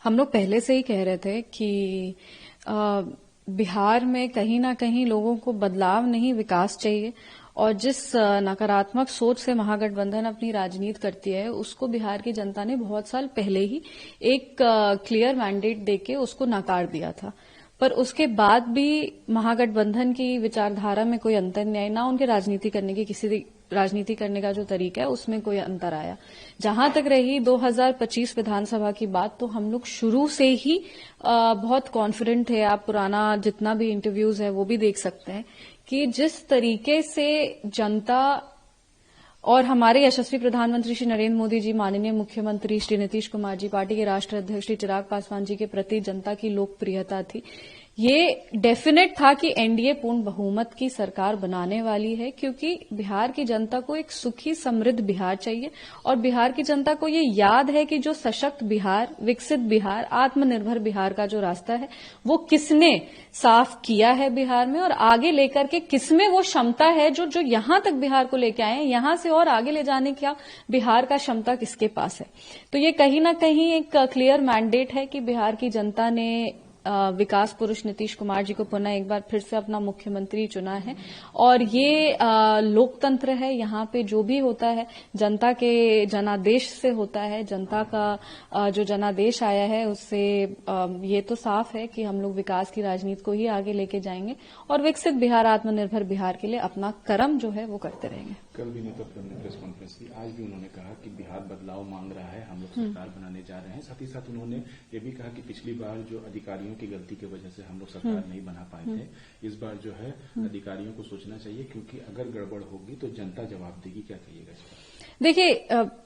हम लोग पहले से ही कह रहे थे कि बिहार में कहीं ना कहीं लोगों को बदलाव नहीं विकास चाहिए और जिस नकारात्मक सोच से महागठबंधन अपनी राजनीति करती है उसको बिहार की जनता ने बहुत साल पहले ही एक क्लियर मैंडेट देके उसको नकार दिया था। पर उसके बाद भी महागठबंधन की विचारधारा में कोई अंतर नहीं आया, ना उनके राजनीति करने का जो तरीका है उसमें कोई अंतर आया। जहां तक रही 2025 विधानसभा की बात, तो हम लोग शुरू से ही बहुत कॉन्फिडेंट थे। आप पुराना जितना भी इंटरव्यूज है वो भी देख सकते हैं कि जिस तरीके से जनता और हमारे यशस्वी प्रधानमंत्री श्री नरेंद्र मोदी जी, माननीय मुख्यमंत्री श्री नीतीश कुमार जी, पार्टी के राष्ट्रीय अध्यक्ष श्री चिराग पासवान जी के प्रति जनता की लोकप्रियता थी, ये डेफिनेट था कि एनडीए पूर्ण बहुमत की सरकार बनाने वाली है, क्योंकि बिहार की जनता को एक सुखी समृद्ध बिहार चाहिए और बिहार की जनता को ये याद है कि जो सशक्त बिहार, विकसित बिहार, आत्मनिर्भर बिहार का जो रास्ता है वो किसने साफ किया है बिहार में और आगे लेकर के किसमें वो क्षमता है जो यहां तक बिहार को लेके आए हैं, यहां से और आगे ले जाने का बिहार का क्षमता किसके पास है। तो ये कहीं ना कहीं एक क्लियर मैंडेट है कि बिहार की जनता ने विकास पुरुष नीतीश कुमार जी को पुनः एक बार फिर से अपना मुख्यमंत्री चुना है और ये लोकतंत्र है। यहाँ पे जो भी होता है जनता के जनादेश से होता है। जनता का जो जनादेश आया है उससे ये तो साफ है कि हम लोग विकास की राजनीति को ही आगे लेके जाएंगे और विकसित बिहार, आत्मनिर्भर बिहार के लिए अपना कर्म जो है वो करते रहेंगे। कल भी नेता ने प्रेस कॉन्फ्रेंस की, आज भी उन्होंने कहा कि बिहार बदलाव मांग रहा है, हम लोग सरकार बनाने जा रहे हैं। साथ ही साथ उन्होंने ये भी कहा कि पिछली बार जो अधिकारियों की गलती की वजह से हम लोग सरकार नहीं बना पाए थे, इस बार जो है अधिकारियों को सोचना चाहिए, क्योंकि अगर गड़बड़ होगी तो जनता जवाब देगी। क्या कहिएगा इस पर? देखिए,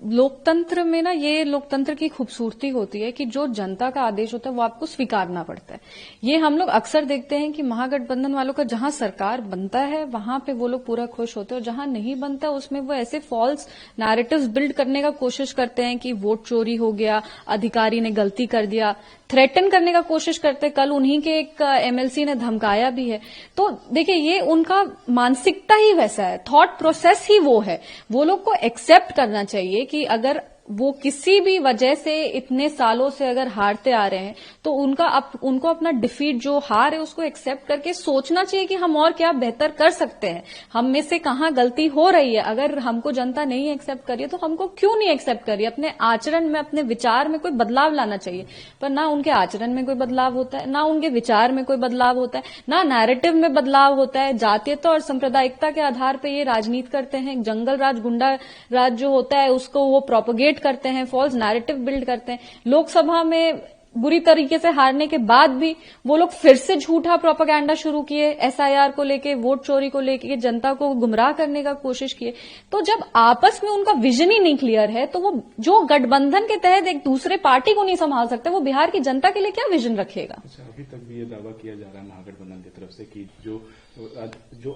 लोकतंत्र में ना ये लोकतंत्र की खूबसूरती होती है कि जो जनता का आदेश होता है वो आपको स्वीकारना पड़ता है। ये हम लोग अक्सर देखते हैं कि महागठबंधन वालों का जहां सरकार बनता है वहां पे वो लोग पूरा खुश होते हैं और जहां नहीं बनता उसमें वो ऐसे फॉल्स नैरेटिव्स बिल्ड करने का कोशिश करते हैं कि वोट चोरी हो गया, अधिकारी ने गलती कर दिया, थ्रेटन करने का कोशिश करते। कल उन्हीं के एक एमएलसी ने धमकाया भी है। तो देखिए, ये उनका मानसिकता ही वैसा है, थॉट प्रोसेस ही वो है। वो लोग को एक्सेप्ट करना चाहिए कि अगर वो किसी भी वजह से इतने सालों से अगर हारते आ रहे हैं तो उनको अपना डिफीट, जो हार है, उसको एक्सेप्ट करके सोचना चाहिए कि हम और क्या बेहतर कर सकते हैं, हम में से कहां गलती हो रही है। अगर हमको जनता नहीं एक्सेप्ट करी है तो हमको क्यों नहीं एक्सेप्ट करी। अपने आचरण में, अपने विचार में कोई बदलाव लाना चाहिए। पर ना उनके आचरण में कोई बदलाव होता है, ना उनके विचार में कोई बदलाव होता है, ना नैरेटिव में बदलाव होता है। जातीयता और सांप्रदायिकता के आधार पर ये राजनीति करते हैं। जंगल राज, गुंडा राज जो होता है उसको वो प्रोपोगेट करते हैं, फॉल्स नैरेटिव बिल्ड करते हैं। लोकसभा में बुरी तरीके से हारने के बाद भी वो लोग फिर से झूठा प्रोपेगेंडा शुरू किए, एसआईआर को लेके, वोट चोरी को लेके, जनता को गुमराह करने का कोशिश किए। तो जब आपस में उनका विजन ही नहीं क्लियर है तो वो जो गठबंधन के तहत एक दूसरे पार्टी को नहीं संभाल सकते, वो बिहार की जनता के लिए क्या विजन रखेगा। अच्छा, अभी तक भी ये दावा किया जा रहा है महागठबंधन की तरफ से कि जो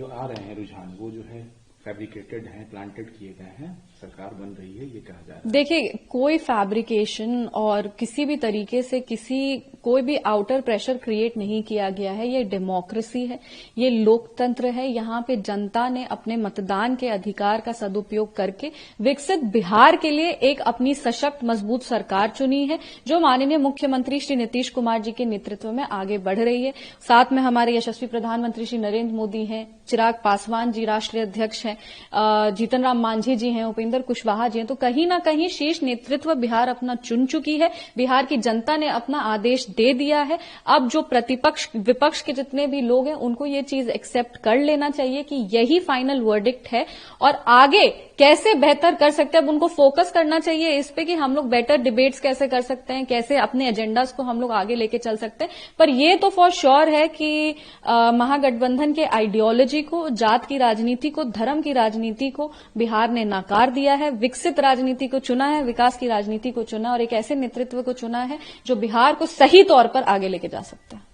आ रहे हैं रुझान वो जो है फैब्रिकेटेड हैं, प्लांटेड किए गए हैं, सरकार बन रही है, ये कहा जा रहा है। देखिए, कोई फैब्रिकेशन और किसी भी तरीके से कोई भी आउटर प्रेशर क्रिएट नहीं किया गया है। ये डेमोक्रेसी है, ये लोकतंत्र है। यहाँ पे जनता ने अपने मतदान के अधिकार का सदुपयोग करके विकसित बिहार के लिए एक अपनी सशक्त, मजबूत सरकार चुनी है, जो माननीय मुख्यमंत्री श्री नीतीश कुमार जी के नेतृत्व में आगे बढ़ रही है। साथ में हमारे यशस्वी प्रधानमंत्री श्री नरेंद्र मोदी हैं, चिराग पासवान जी राष्ट्रीय अध्यक्ष हैं, जीतन राम मांझी जी हैं, उपेंद्र कुशवाहा जी हैं। तो कहीं ना कहीं शीर्ष नेतृत्व बिहार अपना चुन चुकी है। बिहार की जनता ने अपना आदेश दे दिया है। अब जो विपक्ष के जितने भी लोग हैं उनको ये चीज एक्सेप्ट कर लेना चाहिए कि यही फाइनल वर्डिक्ट है और आगे कैसे बेहतर कर सकते हैं। अब उनको फोकस करना चाहिए इस पे कि हम लोग बेटर डिबेट्स कैसे कर सकते हैं, कैसे अपने एजेंडास को हम लोग आगे लेके चल सकते हैं। पर ये तो फॉर श्योर है कि महागठबंधन के आइडियोलॉजी को, जात की राजनीति को, धर्म की राजनीति को बिहार ने नकार दिया है। विकसित राजनीति को चुना है, विकास की राजनीति को चुना और एक ऐसे नेतृत्व को चुना है जो बिहार को सही तौर पर आगे लेके जा सकता है।